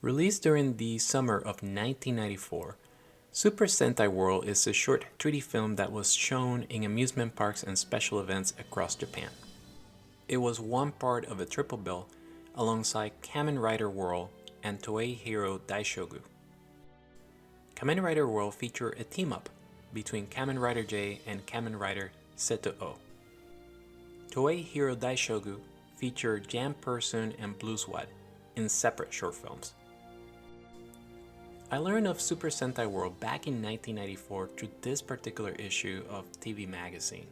Released during the summer of 1994, Super Sentai World is a short 3D film that was shown in amusement parks and special events across Japan. It was one part of a triple bill alongside Kamen Rider World and Toei Hero Daishogu. Kamen Rider World featured a team-up between Kamen Rider J and Kamen Rider Seto O. Toei Hero Daishogu featured Jam Person and Blue Sweat in separate short films. I learned of Super Sentai World back in 1994 through this particular issue of TV Magazine.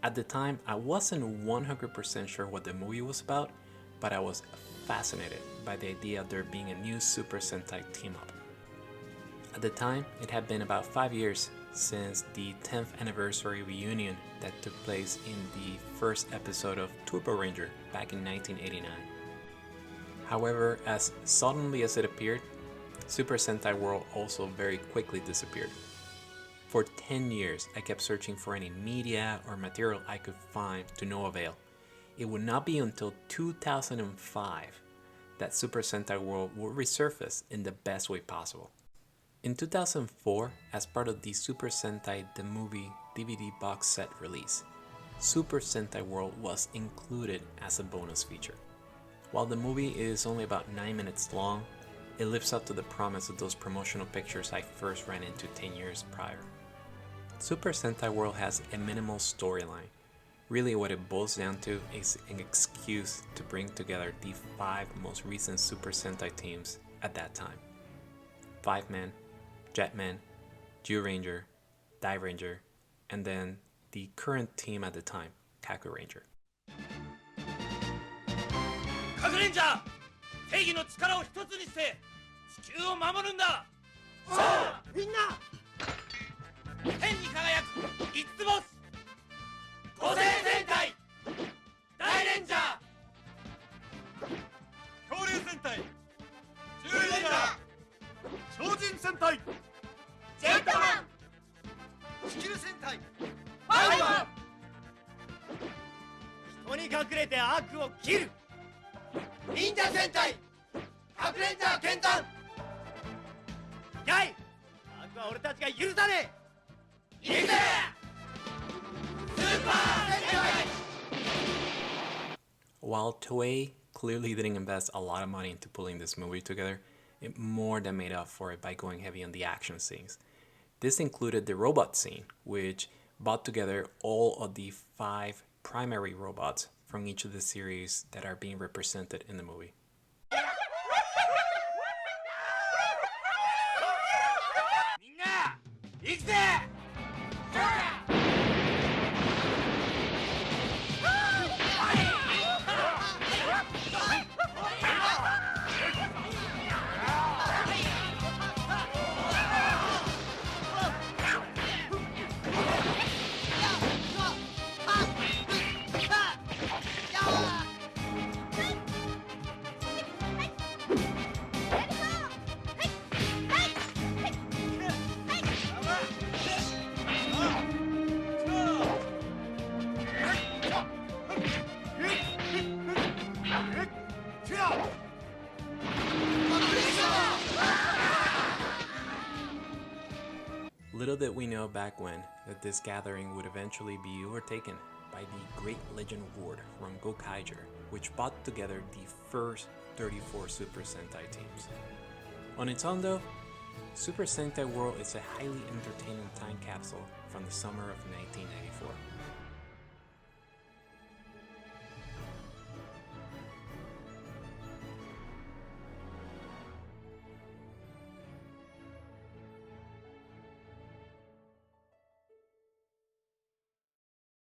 At the time, I wasn't 100% sure what the movie was about, but I was fascinated by the idea of there being a new Super Sentai team-up. At the time, it had been about 5 years since the 10th anniversary reunion that took place in the first episode of Ranger back in 1989. However, as suddenly as it appeared, Super Sentai World also very quickly disappeared. For 10 years, I kept searching for any media or material I could find to no avail. It would not be until 2005 that Super Sentai World would resurface in the best way possible. In 2004, as part of the Super Sentai The Movie DVD box set release, Super Sentai World was included as a bonus feature. While the movie is only about 9 minutes long, it lives up to the promise of those promotional pictures I first ran into 10 years prior. Super Sentai World has a minimal storyline. Really what it boils down to is an excuse to bring together the 5 most recent Super Sentai teams at that time. Fiveman, Jetman, Zyuranger, Dairanger, and then the current team at the time, KakuRanger. KakuRanger! 正義の力を一つにして地球を守るんだ。さあ、みんな天に輝く5つ星五星戦隊ダイレンジャー恐竜戦隊ジュレンジャー超人戦隊ジェットマン地球戦隊ファイマン人に隠れて悪を切る忍者戦隊カクレンジャー剣山やい悪は俺たちが許さねえいくぜスーパー戦隊 While Toei clearly didn't invest a lot of money into pulling this movie together, it more than made up for it by going heavy on the action scenes. This included the robot scene, which brought together all of the 5 primary robots from each of the series that are being represented in the movie. Little did we know back when that this gathering would eventually be overtaken by the Great Legend Award from KakuRanger, which brought together the first 34 Super Sentai teams. On its own though, Super Sentai World is a highly entertaining time capsule from the summer of 1994.